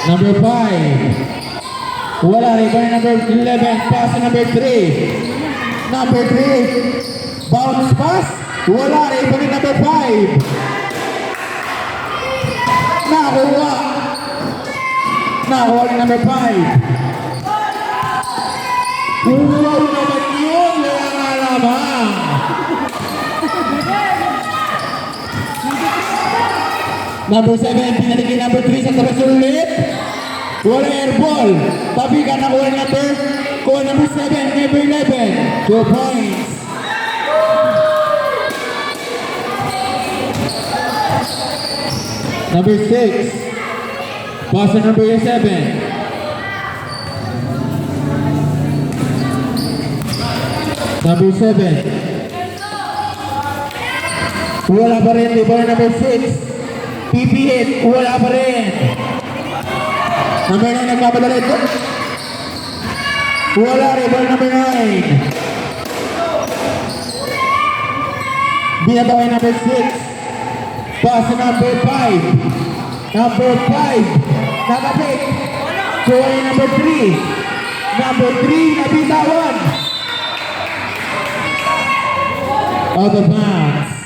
Number 5. Wala, rebound number 11. Pass number 3. Number 3. Bounce pass. Wala, rebound number 5. Nakuha. Nakuha ni number 5. Wow naman yun. Wala nga lamang. Number 7, pinalikin number 3 sa tabas ulit. Wala airball. Tapi ka nakuha number 7, number 11. 2 points. Number 6. Pass to number 7. Number 7. Wala pa rin. Rebound number 6. PP hit. Wala pa rin. Number 9 nagkamadala ito. Wala. Rebound number 9. Binataway number 6. Pass to number 5. Number 5. Nakapit. Kuha ni number 3. Number 3 nabitawan. Out of bounds.